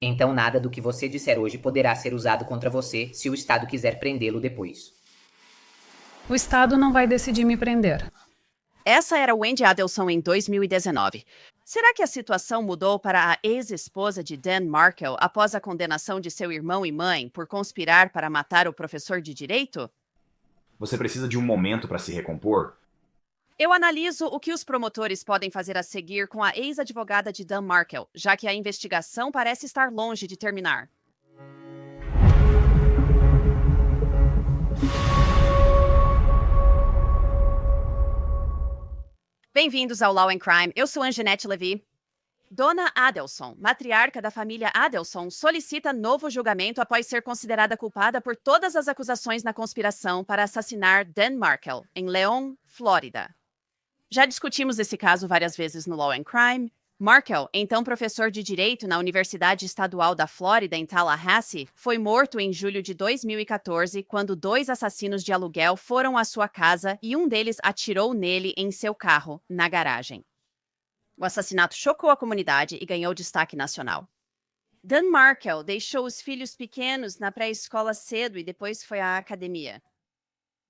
Então nada do que você disser hoje poderá ser usado contra você se o Estado quiser prendê-lo depois. O Estado não vai decidir me prender. Essa era Wendy Adelson em 2019. Será que a situação mudou para a ex-esposa de Dan Markel após a condenação de seu irmão e mãe por conspirar para matar o professor de direito? Você precisa de um momento para se recompor? Eu analiso o que os promotores podem fazer a seguir com a ex-advogada de Dan Markel, já que a investigação parece estar longe de terminar. Bem-vindos ao Law and Crime. Eu sou Anjanette Levy. Dona Adelson, matriarca da família Adelson, solicita novo julgamento após ser considerada culpada por todas as acusações na conspiração para assassinar Dan Markel, em Leon, Flórida. Já discutimos esse caso várias vezes no Law and Crime. Markel, então professor de Direito na Universidade Estadual da Flórida, em Tallahassee, foi morto em julho de 2014 quando 2 assassinos de aluguel foram à sua casa e um deles atirou nele em seu carro, na garagem. O assassinato chocou a comunidade e ganhou destaque nacional. Dan Markel deixou os filhos pequenos na pré-escola cedo e depois foi à academia.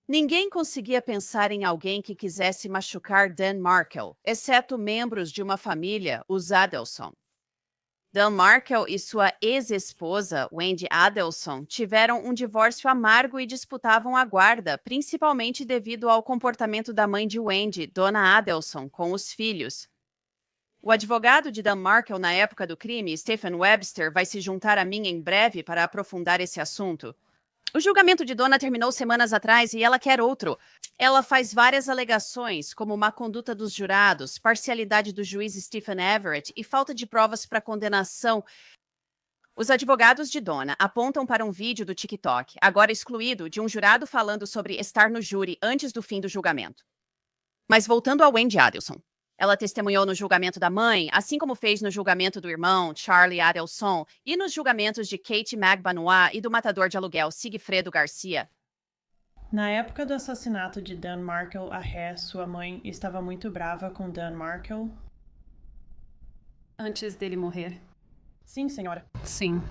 Ninguém conseguia pensar em alguém que quisesse machucar Dan Markel, exceto membros de uma família, os Adelson. Dan Markel e sua ex-esposa, Wendy Adelson, tiveram um divórcio amargo e disputavam a guarda, principalmente devido ao comportamento da mãe de Wendy, Dona Adelson, com os filhos. O advogado de Dan Markel na época do crime, Stephen Webster, vai se juntar a mim em breve para aprofundar esse assunto. O julgamento de Dona terminou semanas atrás e ela quer outro. Ela faz várias alegações, como má conduta dos jurados, parcialidade do juiz Stephen Everett e falta de provas para condenação. Os advogados de Dona apontam para um vídeo do TikTok, agora excluído, de um jurado falando sobre estar no júri antes do fim do julgamento. Mas voltando a Wendy Adelson. Ela testemunhou no julgamento da mãe, assim como fez no julgamento do irmão, Charlie Adelson, e nos julgamentos de Kate Magbanois e do matador de aluguel, Sigfredo Garcia. Na época do assassinato de Dan Markel, a Ré, sua mãe, estava muito brava com Dan Markel? Antes dele morrer. Sim, senhora. Sim.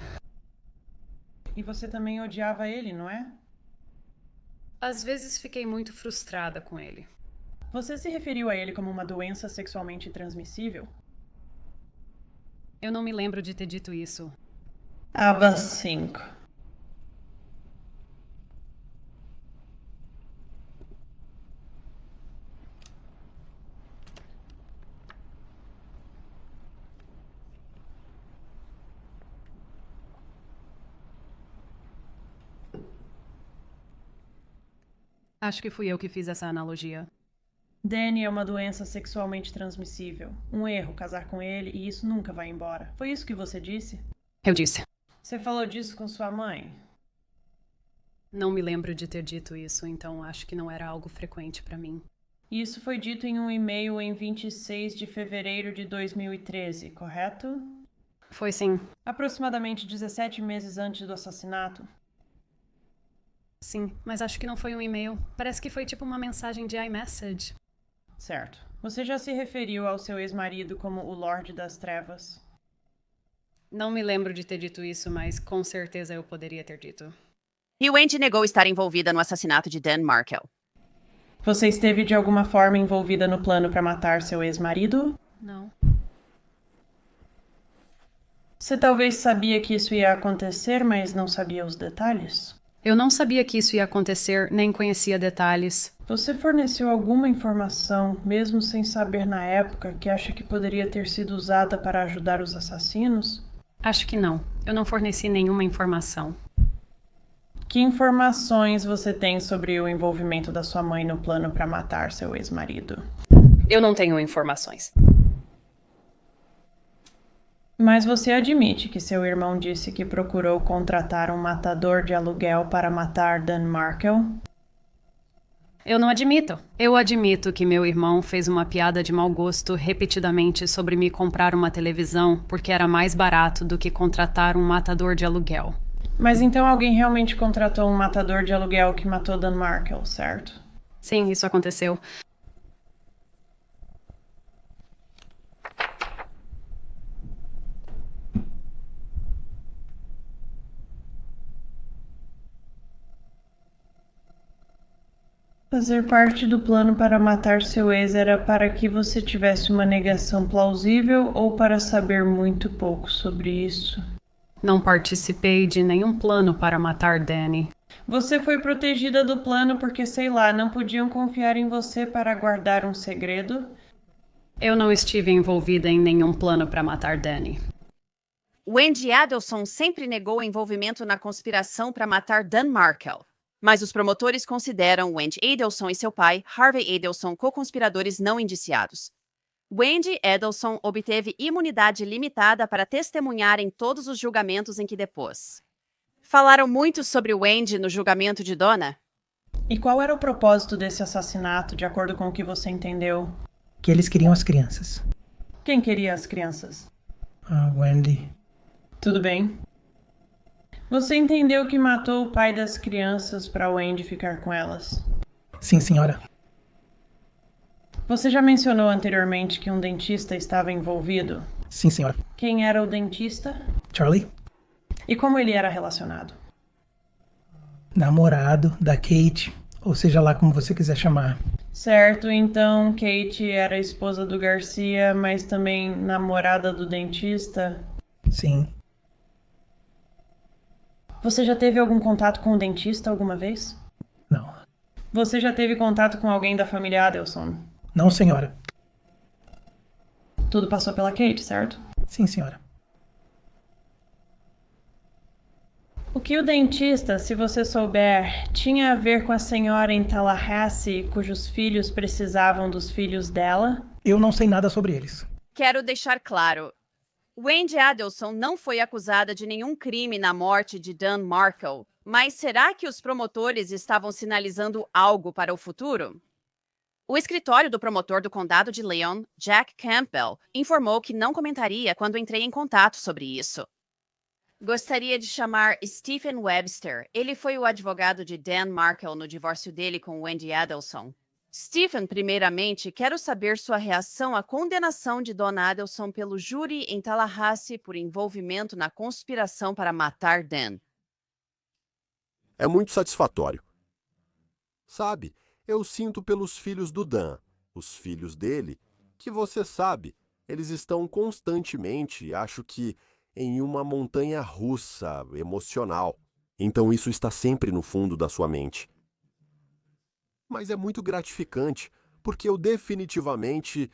E você também odiava ele, não é? Às vezes fiquei muito frustrada com ele. Você se referiu a ele como uma doença sexualmente transmissível? Eu não me lembro de ter dito isso. Aba 5. Acho que fui eu que fiz essa analogia. Danny é uma doença sexualmente transmissível. Um erro casar com ele e isso nunca vai embora. Foi isso que você disse? Eu disse. Você falou disso com sua mãe? Não me lembro de ter dito isso, então acho que não era algo frequente para mim. Isso foi dito em um e-mail em 26 de fevereiro de 2013, correto? Foi sim. Aproximadamente 17 meses antes do assassinato. Sim, mas acho que não foi um e-mail. Parece que foi tipo uma mensagem de iMessage. Certo. Você já se referiu ao seu ex-marido como o Lorde das Trevas? Não me lembro de ter dito isso, mas com certeza eu poderia ter dito. E Wendy negou estar envolvida no assassinato de Dan Markel. Você esteve de alguma forma envolvida no plano para matar seu ex-marido? Não. Você talvez sabia que isso ia acontecer, mas não sabia os detalhes? Eu não sabia que isso ia acontecer, nem conhecia detalhes. Você forneceu alguma informação, mesmo sem saber na época, que acha que poderia ter sido usada para ajudar os assassinos? Acho que não. Eu não forneci nenhuma informação. Que informações você tem sobre o envolvimento da sua mãe no plano para matar seu ex-marido? Eu não tenho informações. Mas você admite que seu irmão disse que procurou contratar um matador de aluguel para matar Dan Markel? Eu não admito. Eu admito que meu irmão fez uma piada de mau gosto repetidamente sobre me comprar uma televisão porque era mais barato do que contratar um matador de aluguel. Mas então alguém realmente contratou um matador de aluguel que matou Dan Markel, certo? Sim, isso aconteceu. Fazer parte do plano para matar seu ex era para que você tivesse uma negação plausível ou para saber muito pouco sobre isso? Não participei de nenhum plano para matar Danny. Você foi protegida do plano porque, sei lá, não podiam confiar em você para guardar um segredo? Eu não estive envolvida em nenhum plano para matar Danny. Wendy Adelson sempre negou envolvimento na conspiração para matar Dan Markel. Mas os promotores consideram Wendy Adelson e seu pai, Harvey Adelson, co-conspiradores não indiciados. Wendy Adelson obteve imunidade limitada para testemunhar em todos os julgamentos em que depôs. Falaram muito sobre Wendy no julgamento de Donna? E qual era o propósito desse assassinato, de acordo com o que você entendeu? Que eles queriam as crianças. Quem queria as crianças? A Wendy. Tudo bem. Você entendeu que matou o pai das crianças para Wendy ficar com elas? Sim, senhora. Você já mencionou anteriormente que um dentista estava envolvido? Sim, senhora. Quem era o dentista? Charlie? E como ele era relacionado? Namorado da Kate, ou seja lá como você quiser chamar. Certo, então Kate era a esposa do Garcia, mas também namorada do dentista? Sim. Você já teve algum contato com o dentista alguma vez? Não. Você já teve contato com alguém da família Adelson? Não, senhora. Tudo passou pela Kate, certo? Sim, senhora. O que o dentista, se você souber, tinha a ver com a senhora em Tallahassee, cujos filhos precisavam dos filhos dela? Eu não sei nada sobre eles. Quero deixar claro. Wendy Adelson não foi acusada de nenhum crime na morte de Dan Markel, mas será que os promotores estavam sinalizando algo para o futuro? O escritório do promotor do condado de Leon, Jack Campbell, informou que não comentaria quando entrei em contato sobre isso. Gostaria de chamar Stephen Webster. Ele foi o advogado de Dan Markel no divórcio dele com Wendy Adelson. Stephen, primeiramente, quero saber sua reação à condenação de Donna Adelson pelo júri em Tallahassee por envolvimento na conspiração para matar Dan. É muito satisfatório. Sabe, eu sinto pelos filhos do Dan, os filhos dele, que você sabe, eles estão constantemente, acho que, em uma montanha russa emocional. Então isso está sempre no fundo da sua mente. Mas é muito gratificante, porque eu definitivamente,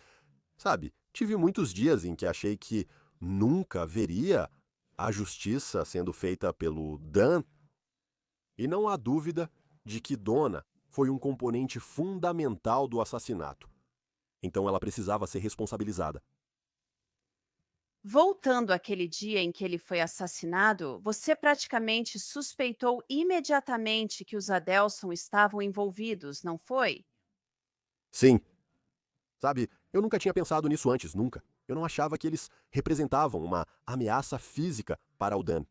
sabe, tive muitos dias em que achei que nunca veria a justiça sendo feita pelo Dan. E não há dúvida de que Donna foi um componente fundamental do assassinato. Então ela precisava ser responsabilizada. Voltando àquele dia em que ele foi assassinado, você praticamente suspeitou imediatamente que os Adelson estavam envolvidos, não foi? Sim. Sabe, eu nunca tinha pensado nisso antes, nunca. Eu não achava que eles representavam uma ameaça física para o Dan.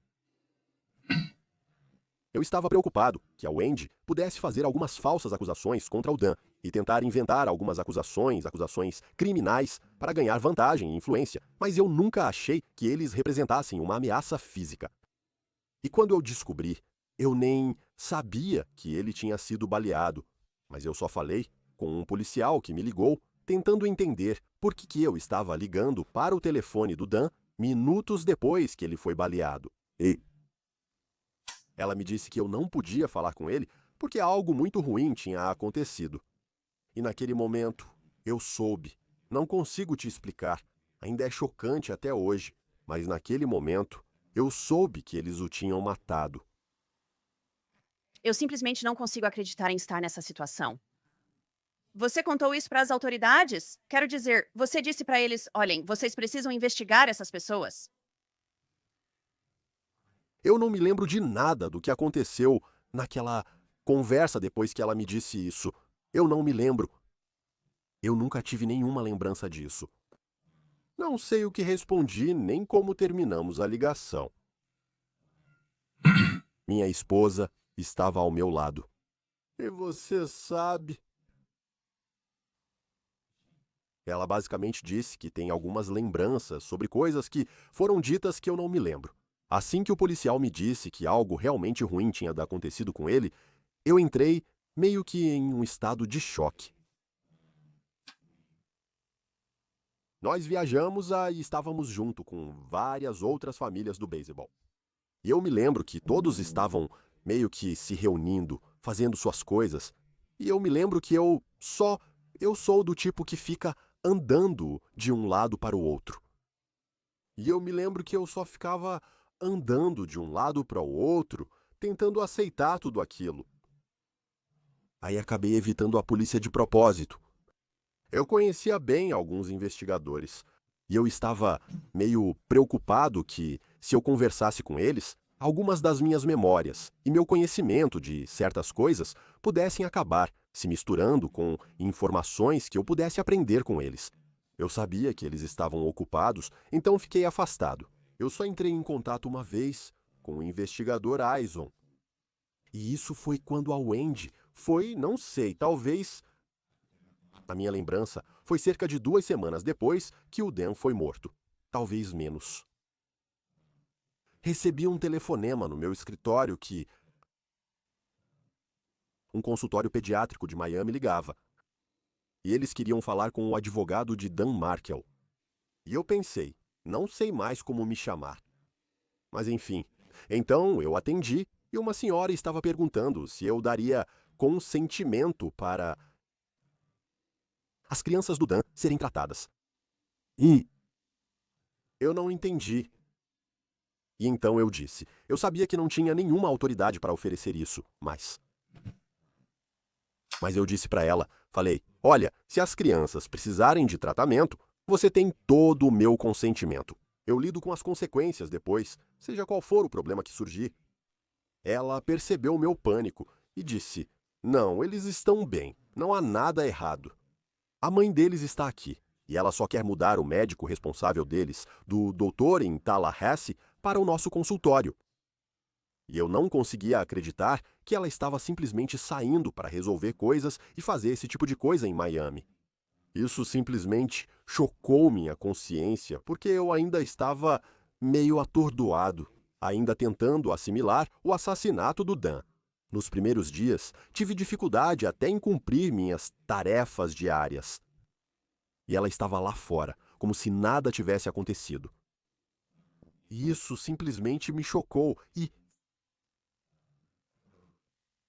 Eu estava preocupado que a Wendy pudesse fazer algumas falsas acusações contra o Dan e tentar inventar algumas acusações criminais para ganhar vantagem e influência, mas eu nunca achei que eles representassem uma ameaça física. E quando eu descobri, eu nem sabia que ele tinha sido baleado, mas eu só falei com um policial que me ligou, tentando entender por que eu estava ligando para o telefone do Dan minutos depois que ele foi baleado. E ela me disse que eu não podia falar com ele porque algo muito ruim tinha acontecido. E naquele momento, eu soube. Não consigo te explicar. Ainda é chocante até hoje. Mas naquele momento, eu soube que eles o tinham matado. Eu simplesmente não consigo acreditar em estar nessa situação. Você contou isso para as autoridades? Quero dizer, você disse para eles, olhem, vocês precisam investigar essas pessoas. Eu não me lembro de nada do que aconteceu naquela conversa depois que ela me disse isso. Eu não me lembro. Eu nunca tive nenhuma lembrança disso. Não sei o que respondi nem como terminamos a ligação. Minha esposa estava ao meu lado. E você sabe... Ela basicamente disse que tem algumas lembranças sobre coisas que foram ditas que eu não me lembro. Assim que o policial me disse que algo realmente ruim tinha acontecido com ele, eu entrei meio que em um estado de choque. Nós viajamos e estávamos junto com várias outras famílias do beisebol. E eu me lembro que todos estavam meio que se reunindo, fazendo suas coisas. E eu me lembro que eu sou do tipo que fica andando de um lado para o outro. E eu me lembro que eu só ficava andando de um lado para o outro, tentando aceitar tudo aquilo. Aí acabei evitando a polícia de propósito. Eu conhecia bem alguns investigadores, e eu estava meio preocupado que, se eu conversasse com eles, algumas das minhas memórias e meu conhecimento de certas coisas pudessem acabar se misturando com informações que eu pudesse aprender com eles. Eu sabia que eles estavam ocupados, então fiquei afastado. Eu só entrei em contato uma vez com o investigador Aison. E isso foi quando a Wendy foi, não sei, talvez... Na minha lembrança, foi cerca de 2 semanas depois que o Dan foi morto. Talvez menos. Recebi um telefonema no meu escritório que um consultório pediátrico de Miami ligava. E eles queriam falar com o advogado de Dan Markel. E eu pensei, não sei mais como me chamar. Mas enfim, então eu atendi e uma senhora estava perguntando se eu daria consentimento para as crianças do Dan serem tratadas. E eu não entendi. E então eu disse, eu sabia que não tinha nenhuma autoridade para oferecer isso, mas eu disse para ela, falei, olha, se as crianças precisarem de tratamento, você tem todo o meu consentimento. Eu lido com as consequências depois, seja qual for o problema que surgir. Ela percebeu o meu pânico e disse, não, eles estão bem, não há nada errado. A mãe deles está aqui, e ela só quer mudar o médico responsável deles, do doutor em Tallahassee, para o nosso consultório. E eu não conseguia acreditar que ela estava simplesmente saindo para resolver coisas e fazer esse tipo de coisa em Miami. Isso simplesmente chocou minha consciência, porque eu ainda estava meio atordoado, ainda tentando assimilar o assassinato do Dan. Nos primeiros dias, tive dificuldade até em cumprir minhas tarefas diárias. E ela estava lá fora, como se nada tivesse acontecido. E isso simplesmente me chocou e...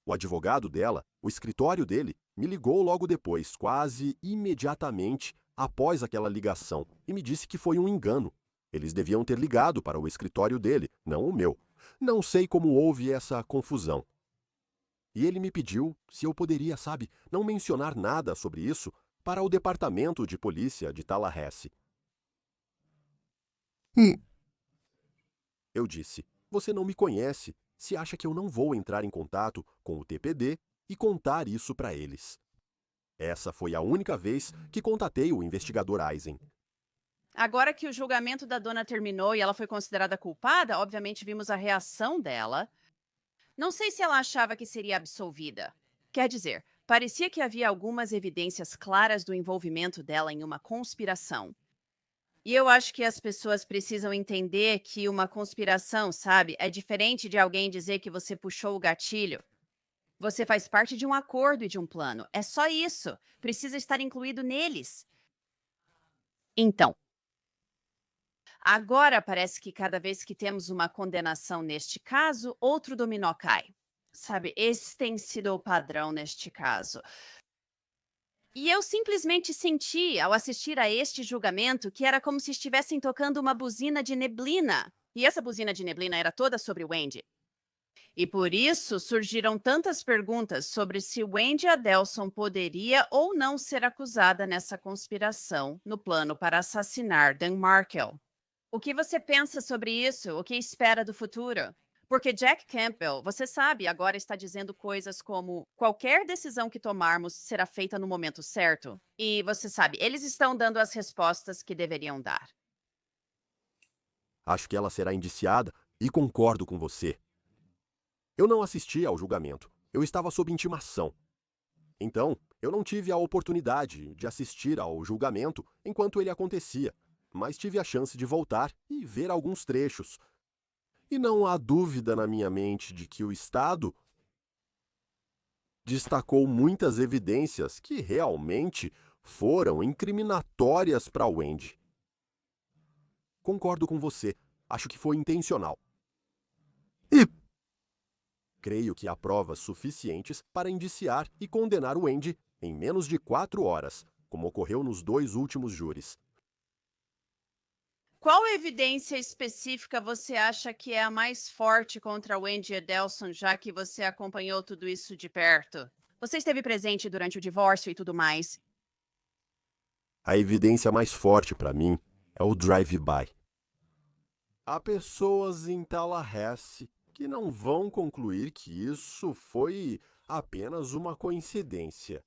O advogado dela, o escritório dele, me ligou logo depois, quase imediatamente após aquela ligação, e me disse que foi um engano. Eles deviam ter ligado para o escritório dele, não o meu. Não sei como houve essa confusão. E ele me pediu se eu poderia, não mencionar nada sobre isso para o departamento de polícia de Tallahassee. Eu disse, você não me conhece, se acha que eu não vou entrar em contato com o TPD e contar isso para eles. Essa foi a única vez que contatei o investigador Eisen. Agora que o julgamento da dona terminou e ela foi considerada culpada, obviamente vimos a reação dela. Não sei se ela achava que seria absolvida. Quer dizer, parecia que havia algumas evidências claras do envolvimento dela em uma conspiração. E eu acho que as pessoas precisam entender que uma conspiração, é diferente de alguém dizer que você puxou o gatilho. Você faz parte de um acordo e de um plano. É só isso. Precisa estar incluído neles. Então, agora parece que cada vez que temos uma condenação neste caso, outro dominó cai. Esse tem sido o padrão neste caso. E eu simplesmente senti, ao assistir a este julgamento, que era como se estivessem tocando uma buzina de neblina. E essa buzina de neblina era toda sobre Wendy. E por isso surgiram tantas perguntas sobre se Wendy Adelson poderia ou não ser acusada nessa conspiração no plano para assassinar Dan Markel. O que você pensa sobre isso? O que espera do futuro? Porque Jack Campbell, você sabe, agora está dizendo coisas como qualquer decisão que tomarmos será feita no momento certo. E você sabe, eles estão dando as respostas que deveriam dar. Acho que ela será indiciada e concordo com você. Eu não assisti ao julgamento. Eu estava sob intimação. Então, eu não tive a oportunidade de assistir ao julgamento enquanto ele acontecia, mas tive a chance de voltar e ver alguns trechos. E não há dúvida na minha mente de que o Estado destacou muitas evidências que realmente foram incriminatórias para Wendy. Concordo com você. Acho que foi intencional. E creio que há provas suficientes para indiciar e condenar Wendy em menos de 4 horas, como ocorreu nos 2 últimos júris. Qual evidência específica você acha que é a mais forte contra Wendy Adelson, já que você acompanhou tudo isso de perto? Você esteve presente durante o divórcio e tudo mais. A evidência mais forte para mim é o drive-by. Há pessoas em Tallahassee que não vão concluir que isso foi apenas uma coincidência.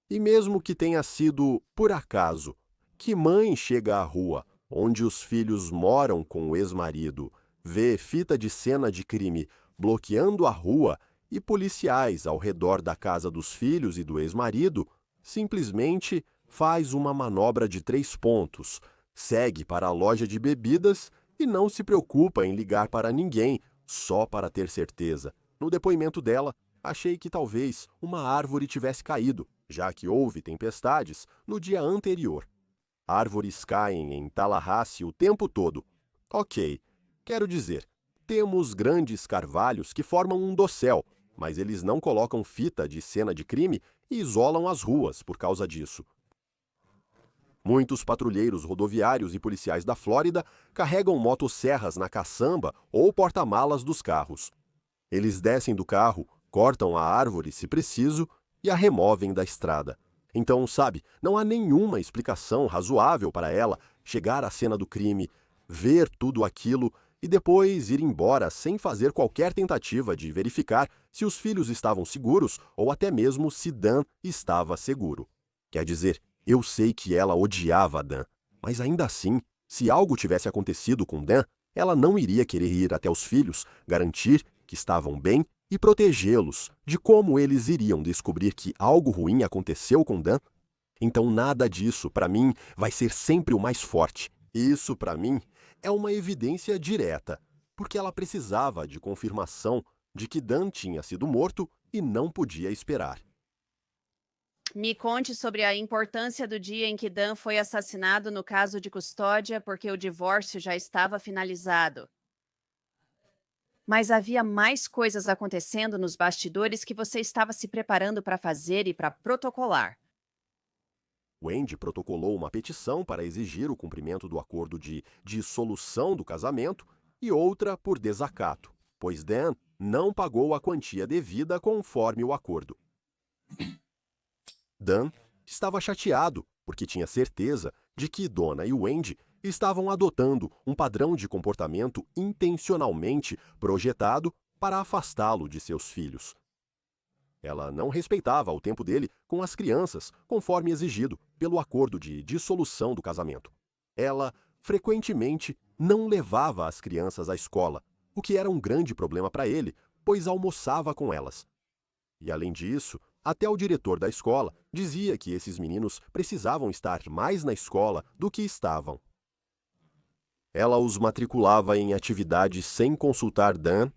E mesmo que tenha sido por acaso, que mãe chega à rua onde os filhos moram com o ex-marido, vê fita de cena de crime bloqueando a rua e policiais ao redor da casa dos filhos e do ex-marido, simplesmente faz uma manobra de 3 pontos, segue para a loja de bebidas e não se preocupa em ligar para ninguém, só para ter certeza. No depoimento dela, achei que talvez uma árvore tivesse caído, já que houve tempestades no dia anterior. Árvores caem em Tallahassee o tempo todo. Ok, quero dizer, temos grandes carvalhos que formam um dossel, mas eles não colocam fita de cena de crime e isolam as ruas por causa disso. Muitos patrulheiros rodoviários e policiais da Flórida carregam motosserras na caçamba ou porta-malas dos carros. Eles descem do carro, cortam a árvore se preciso e a removem da estrada. Então, sabe, não há nenhuma explicação razoável para ela chegar à cena do crime, ver tudo aquilo e depois ir embora sem fazer qualquer tentativa de verificar se os filhos estavam seguros ou até mesmo se Dan estava seguro. Quer dizer, eu sei que ela odiava Dan, mas ainda assim, se algo tivesse acontecido com Dan, ela não iria querer ir até os filhos, garantir que estavam bem e protegê-los de como eles iriam descobrir que algo ruim aconteceu com Dan. Então nada disso, para mim, vai ser sempre o mais forte. Isso, para mim, é uma evidência direta, porque ela precisava de confirmação de que Dan tinha sido morto e não podia esperar. Me conte sobre a importância do dia em que Dan foi assassinado no caso de custódia, porque o divórcio já estava finalizado. Mas havia mais coisas acontecendo nos bastidores que você estava se preparando para fazer e para protocolar. Wendy protocolou uma petição para exigir o cumprimento do acordo de dissolução do casamento e outra por desacato, pois Dan não pagou a quantia devida conforme o acordo. Dan estava chateado porque tinha certeza de que Donna e Wendy estavam adotando um padrão de comportamento intencionalmente projetado para afastá-lo de seus filhos. Ela não respeitava o tempo dele com as crianças, conforme exigido pelo acordo de dissolução do casamento. Ela, frequentemente, não levava as crianças à escola, o que era um grande problema para ele, pois almoçava com elas. E, além disso, até o diretor da escola dizia que esses meninos precisavam estar mais na escola do que estavam. Ela os matriculava em atividades sem consultar Dan,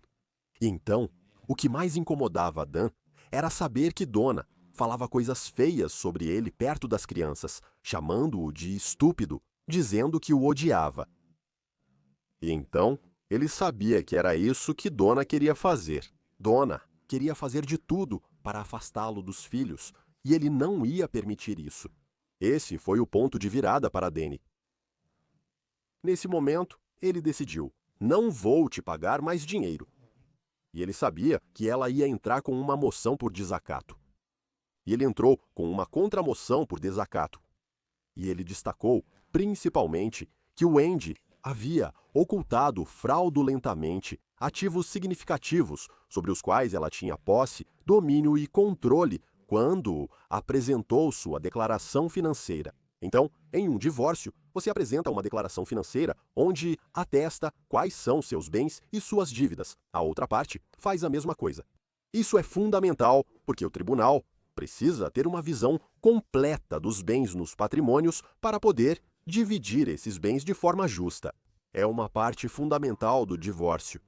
e então, o que mais incomodava Dan era saber que Donna falava coisas feias sobre ele perto das crianças, chamando-o de estúpido, dizendo que o odiava. E então, ele sabia que era isso que Donna queria fazer. Donna queria fazer de tudo para afastá-lo dos filhos, e ele não ia permitir isso. Esse foi o ponto de virada para Danny. Nesse momento, ele decidiu: não vou te pagar mais dinheiro. E ele sabia que ela ia entrar com uma moção por desacato. E ele entrou com uma contramoção por desacato. E ele destacou, principalmente, que o Wendy havia ocultado fraudulentamente ativos significativos sobre os quais ela tinha posse, domínio e controle quando apresentou sua declaração financeira. Então, em um divórcio, você apresenta uma declaração financeira onde atesta quais são seus bens e suas dívidas. A outra parte faz a mesma coisa. Isso é fundamental porque o tribunal precisa ter uma visão completa dos bens nos patrimônios para poder dividir esses bens de forma justa. É uma parte fundamental do divórcio.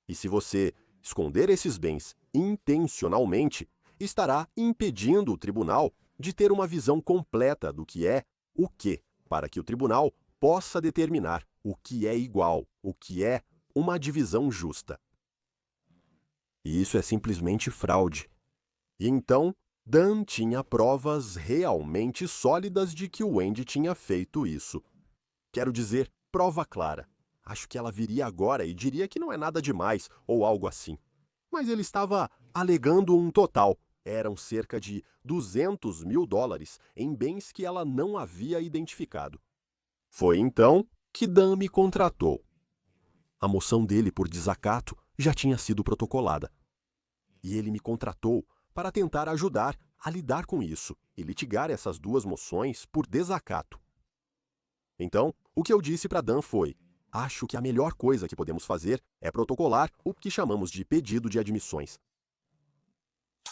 E se você esconder esses bens intencionalmente, estará impedindo o tribunal de ter uma visão completa do que é o quê, para que o tribunal possa determinar o que é igual, o que é uma divisão justa. E isso é simplesmente fraude. E então, Dan tinha provas realmente sólidas de que o Wendy tinha feito isso. Quero dizer, prova clara. Acho que ela viria agora e diria que não é nada demais ou algo assim. Mas ele estava alegando um total. Eram cerca de $200 mil em bens que ela não havia identificado. Foi então que Dan me contratou. A moção dele por desacato já tinha sido protocolada. E ele me contratou para tentar ajudar a lidar com isso e litigar essas duas moções por desacato. Então, o que eu disse para Dan foi: acho que a melhor coisa que podemos fazer é protocolar o que chamamos de pedido de admissões.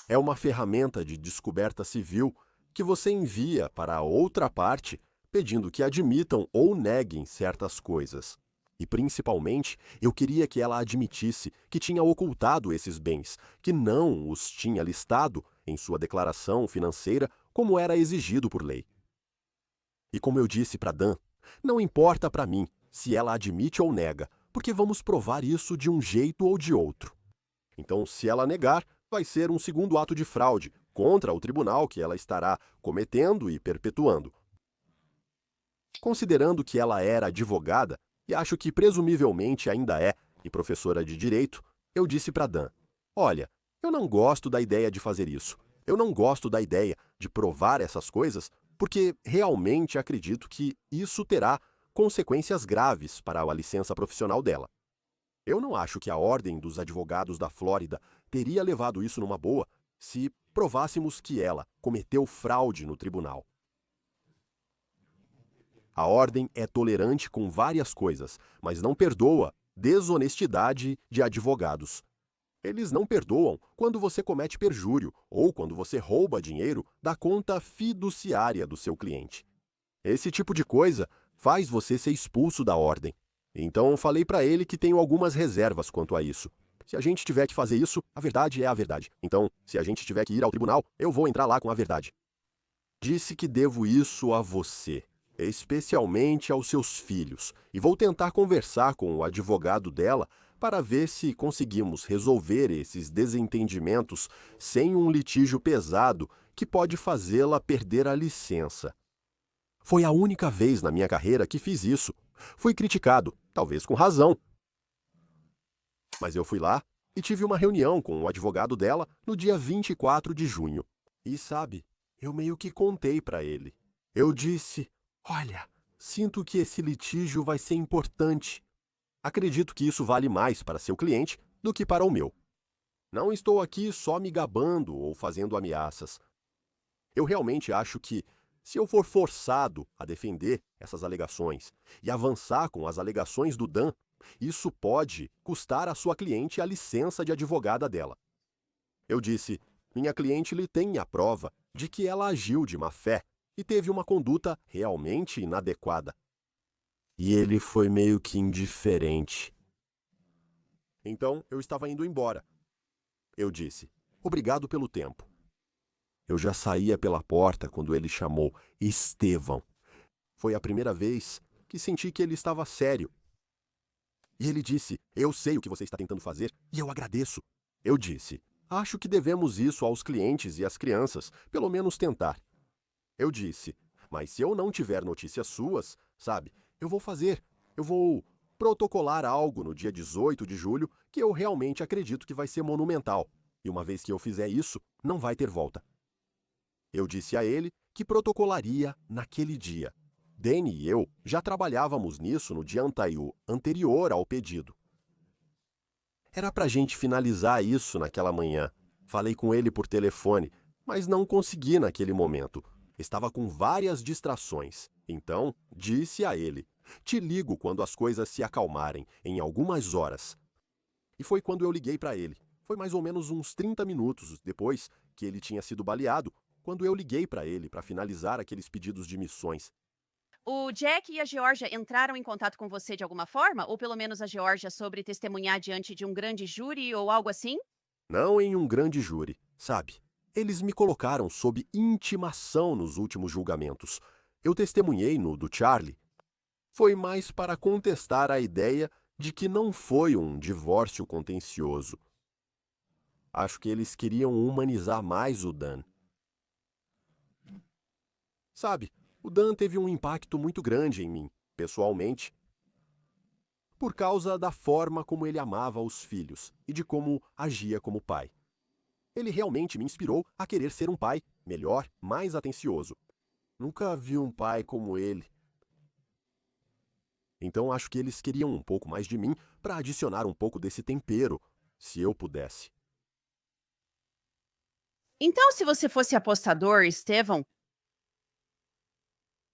É uma ferramenta de descoberta civil que você envia para a outra parte pedindo que admitam ou neguem certas coisas. E, principalmente, eu queria que ela admitisse que tinha ocultado esses bens, que não os tinha listado em sua declaração financeira como era exigido por lei. E como eu disse para Dan, não importa para mim se ela admite ou nega, porque vamos provar isso de um jeito ou de outro. Então, se ela negar, vai ser um segundo ato de fraude contra o tribunal que ela estará cometendo e perpetuando. Considerando que ela era advogada, e acho que presumivelmente ainda é, e professora de direito, eu disse para Dan: olha, eu não gosto da ideia de fazer isso. Eu não gosto da ideia de provar essas coisas, porque realmente acredito que isso terá consequências graves para a licença profissional dela. Eu não acho que a Ordem dos Advogados da Flórida teria levado isso numa boa se provássemos que ela cometeu fraude no tribunal. A Ordem é tolerante com várias coisas, mas não perdoa desonestidade de advogados. Eles não perdoam quando você comete perjúrio ou quando você rouba dinheiro da conta fiduciária do seu cliente. Esse tipo de coisa faz você ser expulso da Ordem. Então falei para ele que tenho algumas reservas quanto a isso. Se a gente tiver que fazer isso, a verdade é a verdade. Então, se a gente tiver que ir ao tribunal, eu vou entrar lá com a verdade. Disse que devo isso a você, especialmente aos seus filhos, e vou tentar conversar com o advogado dela para ver se conseguimos resolver esses desentendimentos sem um litígio pesado que pode fazê-la perder a licença. Foi a única vez na minha carreira que fiz isso. Fui criticado, talvez com razão. Mas eu fui lá e tive uma reunião com o advogado dela no dia 24 de junho. E sabe, eu meio que contei para ele. Eu disse: olha, sinto que esse litígio vai ser importante. Acredito que isso vale mais para seu cliente do que para o meu. Não estou aqui só me gabando ou fazendo ameaças. Eu realmente acho que, se eu for forçado a defender essas alegações e avançar com as alegações do Dan, isso pode custar à sua cliente a licença de advogada dela. Eu disse: minha cliente lhe tem a prova de que ela agiu de má fé e teve uma conduta realmente inadequada. E ele foi meio que indiferente. Então eu estava indo embora. Eu disse: obrigado pelo tempo. Eu já saía pela porta quando ele chamou Estevão. Foi a primeira vez que senti que ele estava sério. E ele disse: eu sei o que você está tentando fazer e eu agradeço. Eu disse: acho que devemos isso aos clientes e às crianças, pelo menos tentar. Eu disse: mas se eu não tiver notícias suas, sabe, eu vou protocolar algo no dia 18 de julho que eu realmente acredito que vai ser monumental. E uma vez que eu fizer isso, não vai ter volta. Eu disse a ele que protocolaria naquele dia. Danny e eu já trabalhávamos nisso no dia anterior ao pedido. Era pra gente finalizar isso naquela manhã. Falei com ele por telefone, mas não consegui naquele momento. Estava com várias distrações. Então, disse a ele: te ligo quando as coisas se acalmarem, em algumas horas. E foi quando eu liguei para ele. Foi mais ou menos uns 30 minutos depois que ele tinha sido baleado, quando eu liguei para ele para finalizar aqueles pedidos de missões. O Jack e a Georgia entraram em contato com você de alguma forma? Ou pelo menos a Georgia sobre testemunhar diante de um grande júri ou algo assim? Não em um grande júri, sabe? Eles me colocaram sob intimação nos últimos julgamentos. Eu testemunhei no do Charlie. Foi mais para contestar a ideia de que não foi um divórcio contencioso. Acho que eles queriam humanizar mais o Dan. Sabe, o Dan teve um impacto muito grande em mim, pessoalmente, por causa da forma como ele amava os filhos e de como agia como pai. Ele realmente me inspirou a querer ser um pai melhor, mais atencioso. Nunca vi um pai como ele. Então acho que eles queriam um pouco mais de mim para adicionar um pouco desse tempero, se eu pudesse. Então, se você fosse apostador, Estevão,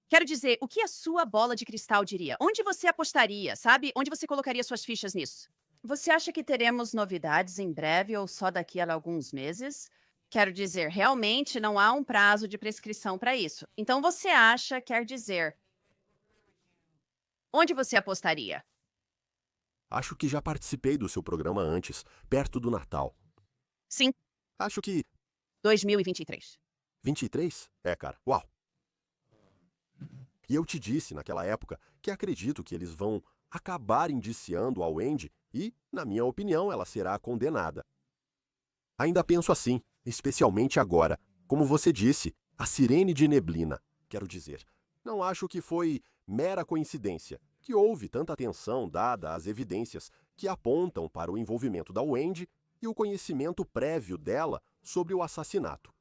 quero dizer, o que a sua bola de cristal diria? Onde você apostaria, sabe? Onde você colocaria suas fichas nisso? Você acha que teremos novidades em breve ou só daqui a alguns meses? Quero dizer, realmente não há um prazo de prescrição para isso. Então você acha, quer dizer, onde você apostaria? Acho que já participei do seu programa antes, perto do Natal. Sim, Acho que 2023. 23? É, cara. Uau! E eu te disse naquela época que acredito que eles vão acabar indiciando a Wendy e, na minha opinião, ela será condenada. Ainda penso assim, especialmente agora. Como você disse, a sirene de neblina. Quero dizer, não acho que foi mera coincidência que houve tanta atenção dada às evidências que apontam para o envolvimento da Wendy e o conhecimento prévio dela sobre o assassinato.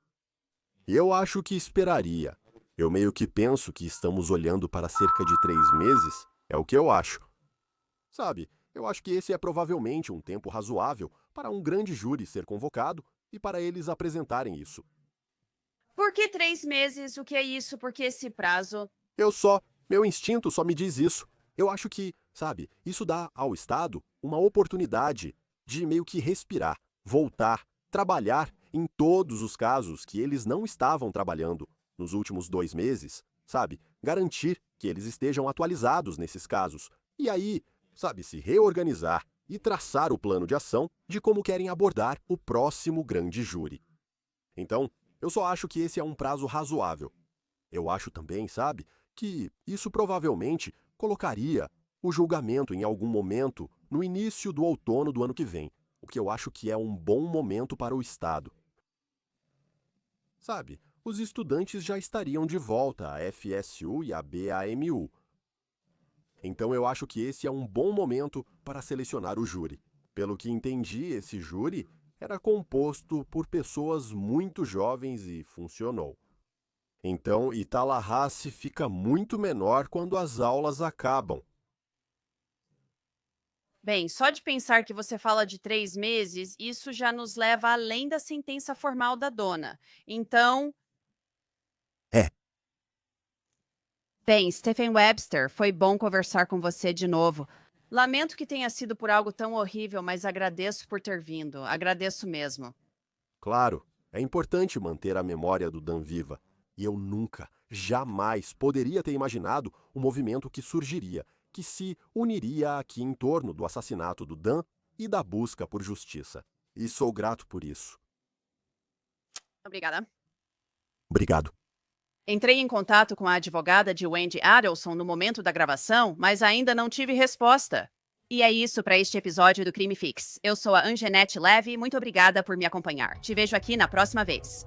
Eu acho que esperaria. Eu meio que penso que estamos olhando para cerca de 3 meses. É o que eu acho. Sabe, eu acho que esse é provavelmente um tempo razoável para um grande júri ser convocado e para eles apresentarem isso. Por que 3 meses? O que é isso? Por que esse prazo? Meu instinto só me diz isso. Eu acho que, sabe, isso dá ao Estado uma oportunidade de meio que respirar, voltar, trabalhar em todos os casos que eles não estavam trabalhando nos últimos 2 meses, sabe? Garantir que eles estejam atualizados nesses casos. E aí, sabe, se reorganizar e traçar o plano de ação de como querem abordar o próximo grande júri. Então, eu só acho que esse é um prazo razoável. Eu acho também, sabe, que isso provavelmente colocaria o julgamento em algum momento no início do outono do ano que vem, o que eu acho que é um bom momento para o Estado. Sabe, os estudantes já estariam de volta à FSU e à BAMU. Então eu acho que esse é um bom momento para selecionar o júri. Pelo que entendi, esse júri era composto por pessoas muito jovens e funcionou. Então, Tallahassee fica muito menor quando as aulas acabam. Bem, só de pensar que você fala de 3 meses, isso já nos leva além da sentença formal da dona. Então. É. Bem, Stephen Webster, foi bom conversar com você de novo. Lamento que tenha sido por algo tão horrível, mas agradeço por ter vindo. Agradeço mesmo. Claro, é importante manter a memória do Dan viva. E eu nunca, jamais poderia ter imaginado o movimento que surgiria, que se uniria aqui em torno do assassinato do Dan e da busca por justiça. E sou grato por isso. Obrigada. Obrigado. Entrei em contato com a advogada de Wendy Adelson no momento da gravação, mas ainda não tive resposta. E é isso para este episódio do Crime Fix. Eu sou a Anjanette Levy, muito obrigada por me acompanhar. Te vejo aqui na próxima vez.